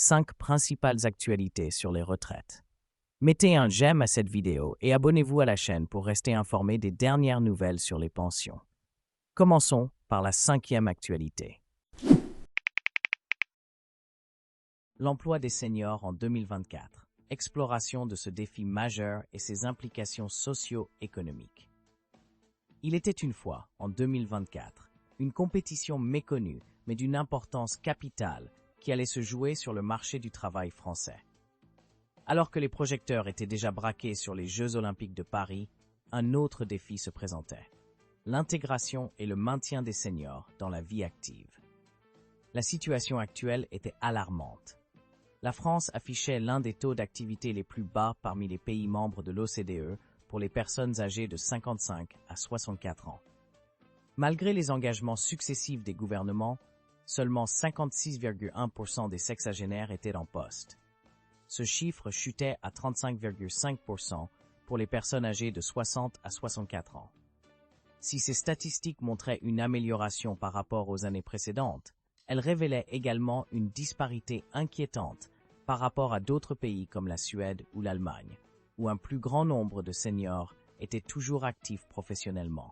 5 principales actualités sur les retraites. Mettez un j'aime à cette vidéo et abonnez-vous à la chaîne pour rester informé des dernières nouvelles sur les pensions. Commençons par la 5e actualité. L'emploi des seniors en 2024. Exploration de ce défi majeur et ses implications socio-économiques. Il était une fois, en 2024, une compétition méconnue mais d'une importance capitale qui allait se jouer sur le marché du travail français. Alors que les projecteurs étaient déjà braqués sur les Jeux olympiques de Paris, un autre défi se présentait: l'intégration et le maintien des seniors dans la vie active. La situation actuelle était alarmante. La France affichait l'un des taux d'activité les plus bas parmi les pays membres de l'OCDE pour les personnes âgées de 55 à 64 ans. Malgré les engagements successifs des gouvernements, seulement 56,1% des sexagénaires étaient en poste. Ce chiffre chutait à 35,5% pour les personnes âgées de 60 à 64 ans. Si ces statistiques montraient une amélioration par rapport aux années précédentes, elles révélaient également une disparité inquiétante par rapport à d'autres pays comme la Suède ou l'Allemagne, où un plus grand nombre de seniors étaient toujours actifs professionnellement.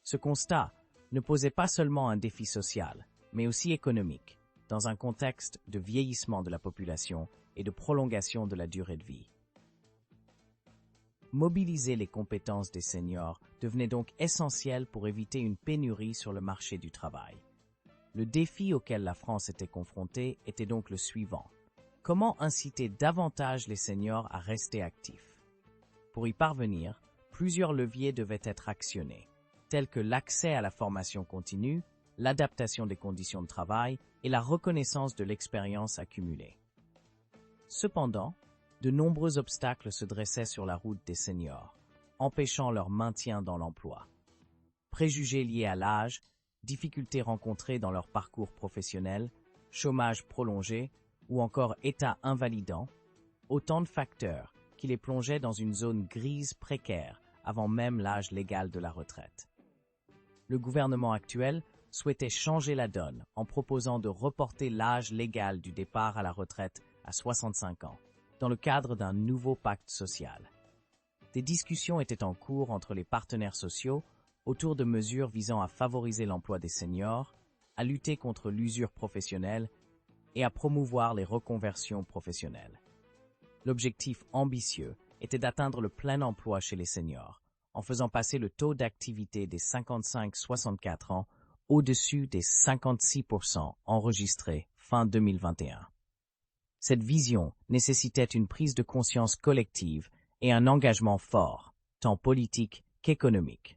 Ce constat ne posait pas seulement un défi social, mais aussi économique, dans un contexte de vieillissement de la population et de prolongation de la durée de vie. Mobiliser les compétences des seniors devenait donc essentiel pour éviter une pénurie sur le marché du travail. Le défi auquel la France était confrontée était donc le suivant: comment inciter davantage les seniors à rester actifs? Pour y parvenir, plusieurs leviers devaient être actionnés, tels que l'accès à la formation continue, l'adaptation des conditions de travail et la reconnaissance de l'expérience accumulée. Cependant, de nombreux obstacles se dressaient sur la route des seniors, empêchant leur maintien dans l'emploi. Préjugés liés à l'âge, difficultés rencontrées dans leur parcours professionnel, chômage prolongé ou encore état invalidant, autant de facteurs qui les plongeaient dans une zone grise précaire avant même l'âge légal de la retraite. Le gouvernement actuel souhaitait changer la donne en proposant de reporter l'âge légal du départ à la retraite à 65 ans, dans le cadre d'un nouveau pacte social. Des discussions étaient en cours entre les partenaires sociaux autour de mesures visant à favoriser l'emploi des seniors, à lutter contre l'usure professionnelle et à promouvoir les reconversions professionnelles. L'objectif ambitieux était d'atteindre le plein emploi chez les seniors, en faisant passer le taux d'activité des 55-64 ans au-dessus des 56% enregistrés fin 2021. Cette vision nécessitait une prise de conscience collective et un engagement fort, tant politique qu'économique.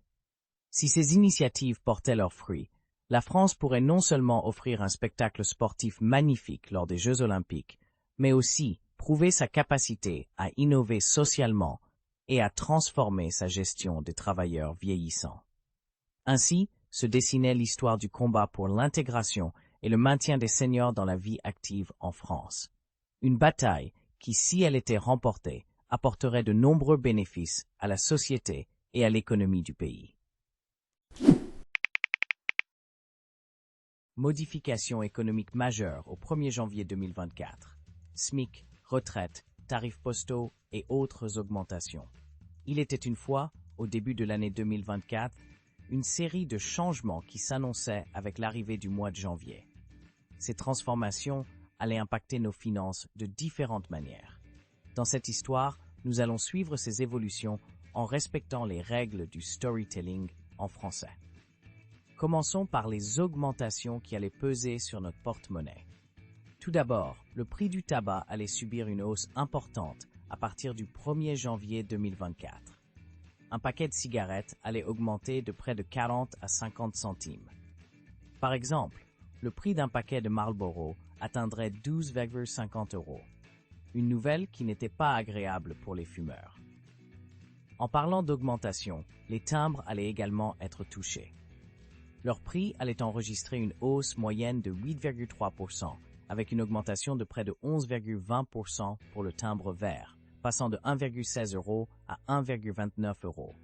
Si ces initiatives portaient leurs fruits, la France pourrait non seulement offrir un spectacle sportif magnifique lors des Jeux olympiques, mais aussi prouver sa capacité à innover socialement et à transformer sa gestion des travailleurs vieillissants. Ainsi se dessinait l'histoire du combat pour l'intégration et le maintien des seniors dans la vie active en France. Une bataille qui, si elle était remportée, apporterait de nombreux bénéfices à la société et à l'économie du pays. Modifications économiques majeures au 1er janvier 2024. SMIC, retraite, tarifs postaux et autres augmentations. Il était une fois, au début de l'année 2024, une série de changements qui s'annonçaient avec l'arrivée du mois de janvier. Ces transformations allaient impacter nos finances de différentes manières. Dans cette histoire, nous allons suivre ces évolutions en respectant les règles du storytelling en français. Commençons par les augmentations qui allaient peser sur notre porte-monnaie. Tout d'abord, le prix du tabac allait subir une hausse importante à partir du 1er janvier 2024. Un paquet de cigarettes allait augmenter de près de 40 à 50 centimes. Par exemple, le prix d'un paquet de Marlboro atteindrait 12,50 €. Une nouvelle qui n'était pas agréable pour les fumeurs. En parlant d'augmentation, les timbres allaient également être touchés. Leur prix allait enregistrer une hausse moyenne de 8,3%, avec une augmentation de près de 11,20% pour le timbre vert, passant de 1,16 € à 1,29 €.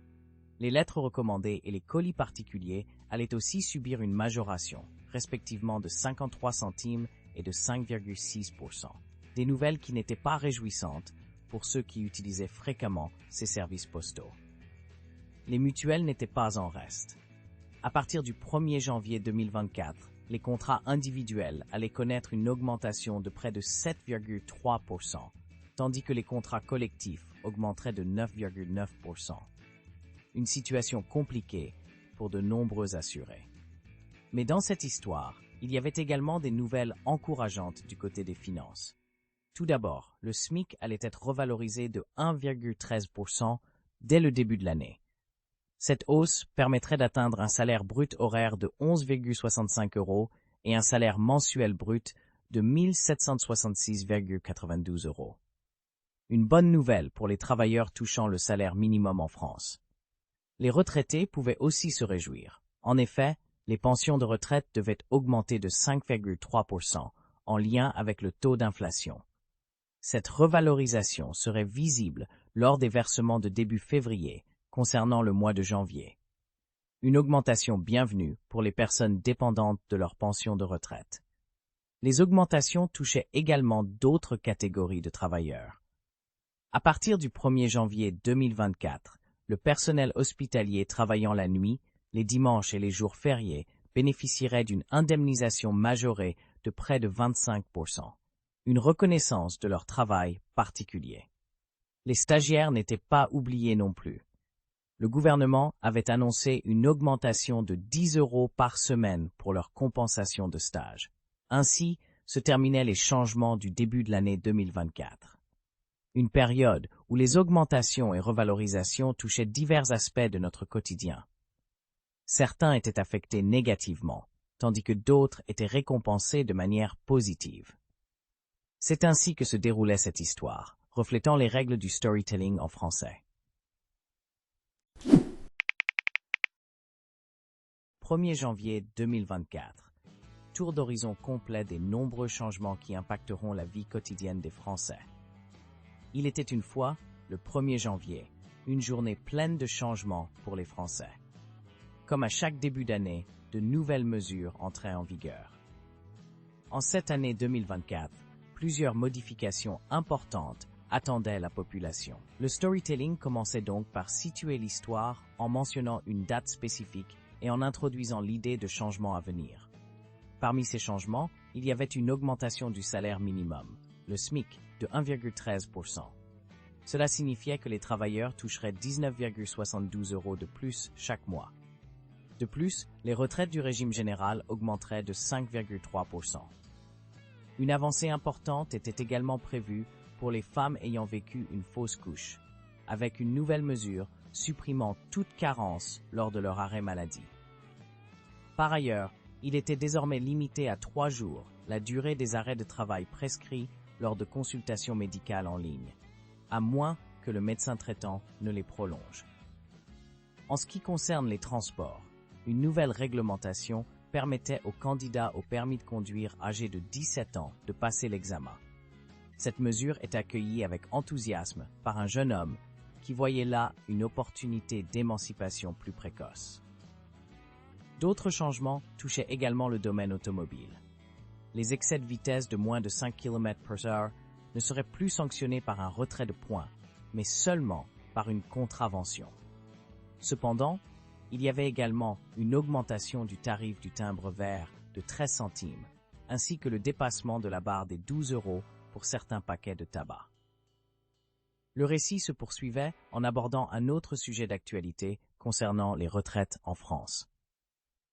Les lettres recommandées et les colis particuliers allaient aussi subir une majoration, respectivement de 53 centimes et de 5,6%. Des nouvelles qui n'étaient pas réjouissantes pour ceux qui utilisaient fréquemment ces services postaux. Les mutuelles n'étaient pas en reste. À partir du 1er janvier 2024, les contrats individuels allaient connaître une augmentation de près de 7,3%, tandis que les contrats collectifs augmenteraient de 9,9%. Une situation compliquée pour de nombreux assurés. Mais dans cette histoire, il y avait également des nouvelles encourageantes du côté des finances. Tout d'abord, le SMIC allait être revalorisé de 1,13% dès le début de l'année. Cette hausse permettrait d'atteindre un salaire brut horaire de 11,65 € et un salaire mensuel brut de 1 766,92 €. Une bonne nouvelle pour les travailleurs touchant le salaire minimum en France. Les retraités pouvaient aussi se réjouir. En effet, les pensions de retraite devaient augmenter de 5,3% en lien avec le taux d'inflation. Cette revalorisation serait visible lors des versements de début février concernant le mois de janvier. Une augmentation bienvenue pour les personnes dépendantes de leur pension de retraite. Les augmentations touchaient également d'autres catégories de travailleurs. À partir du 1er janvier 2024, le personnel hospitalier travaillant la nuit, les dimanches et les jours fériés bénéficierait d'une indemnisation majorée de près de 25%, une reconnaissance de leur travail particulier. Les stagiaires n'étaient pas oubliés non plus. Le gouvernement avait annoncé une augmentation de 10 € par semaine pour leur compensation de stage. Ainsi se terminaient les changements du début de l'année 2024. Une période où les augmentations et revalorisations touchaient divers aspects de notre quotidien. Certains étaient affectés négativement, tandis que d'autres étaient récompensés de manière positive. C'est ainsi que se déroulait cette histoire, reflétant les règles du storytelling en français. 1er janvier 2024. Tour d'horizon complet des nombreux changements qui impacteront la vie quotidienne des Français. Il était une fois, le 1er janvier, une journée pleine de changements pour les Français. Comme à chaque début d'année, de nouvelles mesures entraient en vigueur. En cette année 2024, plusieurs modifications importantes attendaient la population. Le storytelling commençait donc par situer l'histoire en mentionnant une date spécifique et en introduisant l'idée de changements à venir. Parmi ces changements, il y avait une augmentation du salaire minimum, le SMIC, de 1,13%. Cela signifiait que les travailleurs toucheraient 19,72 € de plus chaque mois. De plus, les retraites du régime général augmenteraient de 5,3%. Une avancée importante était également prévue pour les femmes ayant vécu une fausse couche, avec une nouvelle mesure supprimant toute carence lors de leur arrêt maladie. Par ailleurs, il était désormais limité à 3 jours la durée des arrêts de travail prescrits lors de consultations médicales en ligne, à moins que le médecin traitant ne les prolonge. En ce qui concerne les transports, une nouvelle réglementation permettait aux candidats au permis de conduire âgés de 17 ans de passer l'examen. Cette mesure est accueillie avec enthousiasme par un jeune homme qui voyait là une opportunité d'émancipation plus précoce. D'autres changements touchaient également le domaine automobile. Les excès de vitesse de moins de 5 km/h ne seraient plus sanctionnés par un retrait de points, mais seulement par une contravention. Cependant, il y avait également une augmentation du tarif du timbre vert de 13 centimes, ainsi que le dépassement de la barre des 12 € pour certains paquets de tabac. Le récit se poursuivait en abordant un autre sujet d'actualité concernant les retraites en France.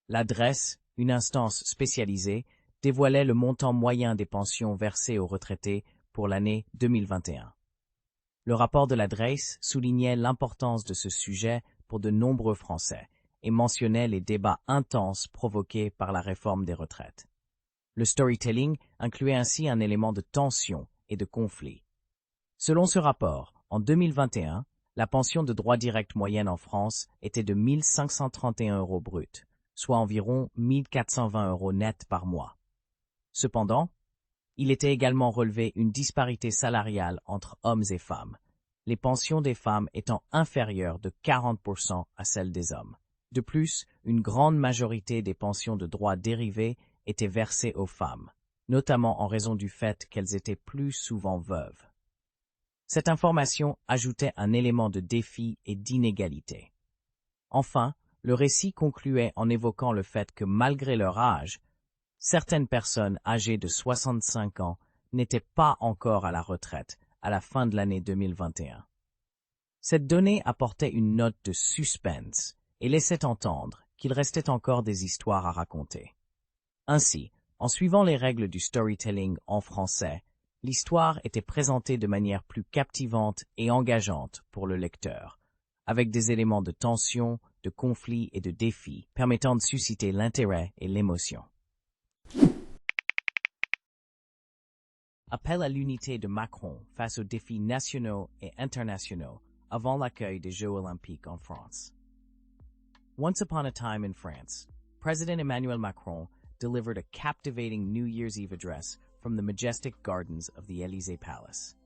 L'adresse, une instance spécialisée, dévoilait le montant moyen des pensions versées aux retraités pour l'année 2021. Le rapport de l'adresse soulignait l'importance de ce sujet pour de nombreux Français et mentionnait les débats intenses provoqués par la réforme des retraites. Le storytelling incluait ainsi un élément de tension et de conflit. Selon ce rapport, en 2021, la pension de droit direct moyenne en France était de 1 531 € brut, soit environ 1 420 € net par mois. Cependant, il était également relevé une disparité salariale entre hommes et femmes, les pensions des femmes étant inférieures de 40% à celles des hommes. De plus, une grande majorité des pensions de droit dérivé étaient versées aux femmes, notamment en raison du fait qu'elles étaient plus souvent veuves. Cette information ajoutait un élément de défi et d'inégalité. Enfin, le récit concluait en évoquant le fait que malgré leur âge, certaines personnes âgées de 65 ans n'étaient pas encore à la retraite à la fin de l'année 2021. Cette donnée apportait une note de suspense et laissait entendre qu'il restait encore des histoires à raconter. Ainsi, en suivant les règles du storytelling en français, l'histoire était présentée de manière plus captivante et engageante pour le lecteur, avec des éléments de tension, de conflit et de défi permettant de susciter l'intérêt et l'émotion. Appel à l'unité de Macron face aux défis nationaux et internationaux avant l'accueil des Jeux olympiques en France. Once upon a time in France, President Emmanuel Macron delivered a captivating New Year's Eve address from the majestic gardens of the Élysée Palace.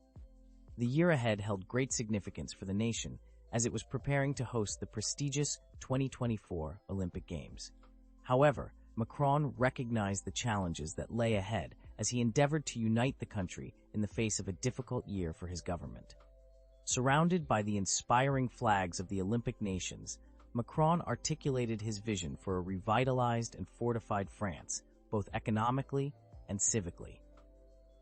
The year ahead held great significance for the nation as it was preparing to host the prestigious 2024 Olympic Games. However, Macron recognized the challenges that lay ahead as he endeavored to unite the country in the face of a difficult year for his government. Surrounded by the inspiring flags of the Olympic nations, Macron articulated his vision for a revitalized and fortified France, both economically and civically.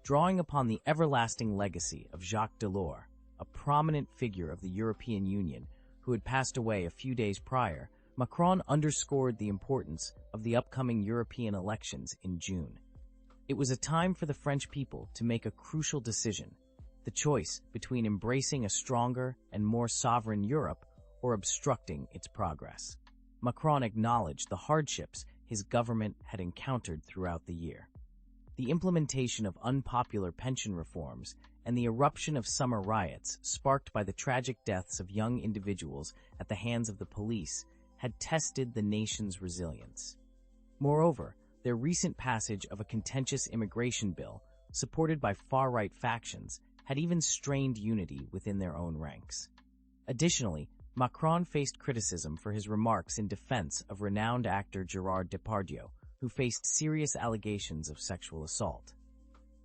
Drawing upon the everlasting legacy of Jacques Delors, a prominent figure of the European Union who had passed away a few days prior, Macron underscored the importance of the upcoming European elections in June. It was a time for the French people to make a crucial decision, the choice between embracing a stronger and more sovereign Europe or obstructing its progress. Macron acknowledged the hardships his government had encountered throughout the year. The implementation of unpopular pension reforms and the eruption of summer riots sparked by the tragic deaths of young individuals at the hands of the police had tested the nation's resilience. Moreover, their recent passage of a contentious immigration bill, supported by far-right factions, had even strained unity within their own ranks. Additionally, Macron faced criticism for his remarks in defense of renowned actor Gérard Depardieu, who faced serious allegations of sexual assault.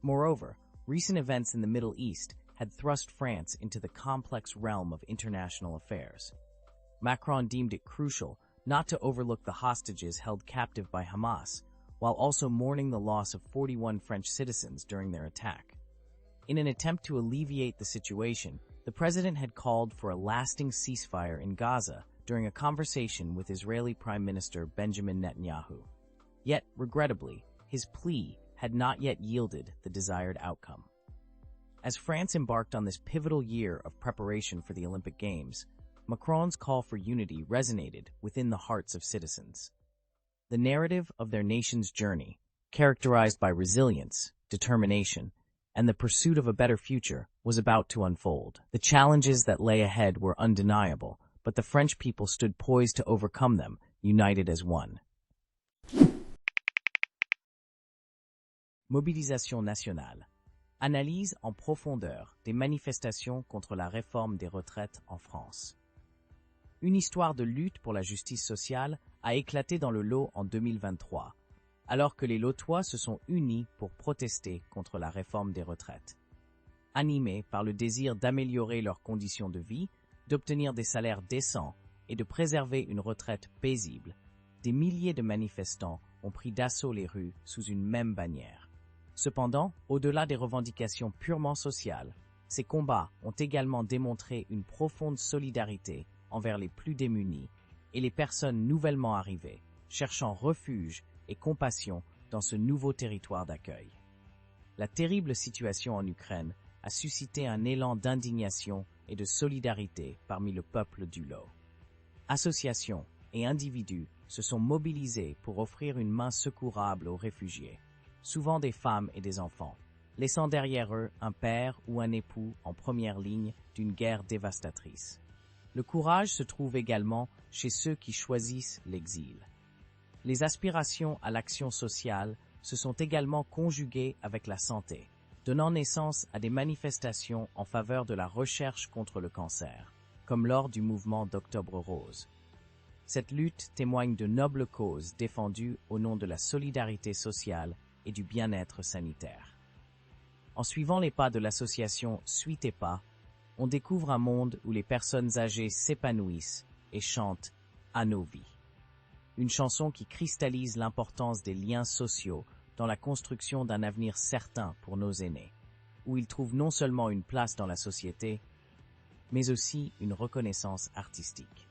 Moreover, recent events in the Middle East had thrust France into the complex realm of international affairs. Macron deemed it crucial not to overlook the hostages held captive by Hamas, while also mourning the loss of 41 French citizens during their attack. In an attempt to alleviate the situation, the president had called for a lasting ceasefire in Gaza during a conversation with Israeli Prime Minister Benjamin Netanyahu. Yet, regrettably, his plea had not yet yielded the desired outcome. As France embarked on this pivotal year of preparation for the Olympic Games, Macron's call for unity resonated within the hearts of citizens. The narrative of their nation's journey, characterized by resilience, determination, and the pursuit of a better future, was about to unfold. The challenges that lay ahead were undeniable, but the French people stood poised to overcome them, united as one. Mobilisation nationale. Analyse en profondeur des manifestations contre la réforme des retraites en France. Une histoire de lutte pour la justice sociale a éclaté dans le Lot en 2023, alors que les Lotois se sont unis pour protester contre la réforme des retraites. Animés par le désir d'améliorer leurs conditions de vie, d'obtenir des salaires décents et de préserver une retraite paisible, des milliers de manifestants ont pris d'assaut les rues sous une même bannière. Cependant, au-delà des revendications purement sociales, ces combats ont également démontré une profonde solidarité envers les plus démunis et les personnes nouvellement arrivées, cherchant refuge et compassion dans ce nouveau territoire d'accueil. La terrible situation en Ukraine a suscité un élan d'indignation et de solidarité parmi le peuple du Lot. Associations et individus se sont mobilisés pour offrir une main secourable aux réfugiés, souvent des femmes et des enfants, laissant derrière eux un père ou un époux en première ligne d'une guerre dévastatrice. Le courage se trouve également chez ceux qui choisissent l'exil. Les aspirations à l'action sociale se sont également conjuguées avec la santé, donnant naissance à des manifestations en faveur de la recherche contre le cancer, comme lors du mouvement d'Octobre Rose. Cette lutte témoigne de nobles causes défendues au nom de la solidarité sociale et du bien-être sanitaire. En suivant les pas de l'association Suite et Pas, on découvre un monde où les personnes âgées s'épanouissent et chantent à nos vies. Une chanson qui cristallise l'importance des liens sociaux dans la construction d'un avenir certain pour nos aînés, où ils trouvent non seulement une place dans la société, mais aussi une reconnaissance artistique.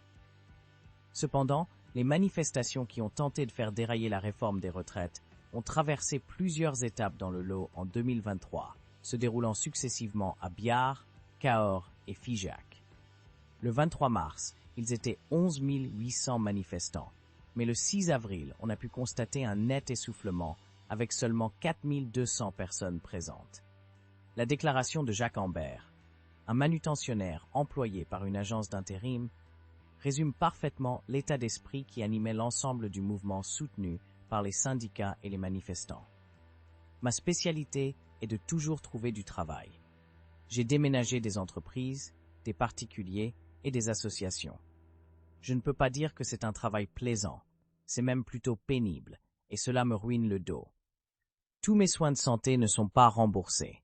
Cependant, les manifestations qui ont tenté de faire dérailler la réforme des retraites ont traversé plusieurs étapes dans le lot en 2023, se déroulant successivement à Biard, Cahors et Figeac. Le 23 mars, ils étaient 11 800 manifestants, mais le 6 avril, on a pu constater un net essoufflement avec seulement 4 200 personnes présentes. La déclaration de Jacques Ambert, un manutentionnaire employé par une agence d'intérim, résume parfaitement l'état d'esprit qui animait l'ensemble du mouvement soutenu par les syndicats et les manifestants. Ma spécialité est de toujours trouver du travail. J'ai déménagé des entreprises, des particuliers et des associations. Je ne peux pas dire que c'est un travail plaisant, c'est même plutôt pénible, et cela me ruine le dos. Tous mes soins de santé ne sont pas remboursés.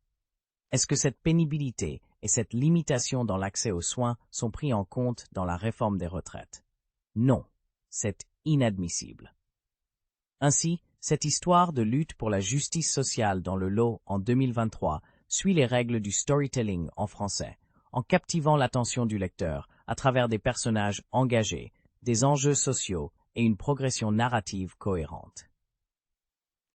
Est-ce que cette pénibilité et cette limitation dans l'accès aux soins sont pris en compte dans la réforme des retraites? Non, c'est inadmissible. Ainsi, cette histoire de lutte pour la justice sociale dans le lot en 2023 suit les règles du storytelling en français, en captivant l'attention du lecteur à travers des personnages engagés, des enjeux sociaux et une progression narrative cohérente.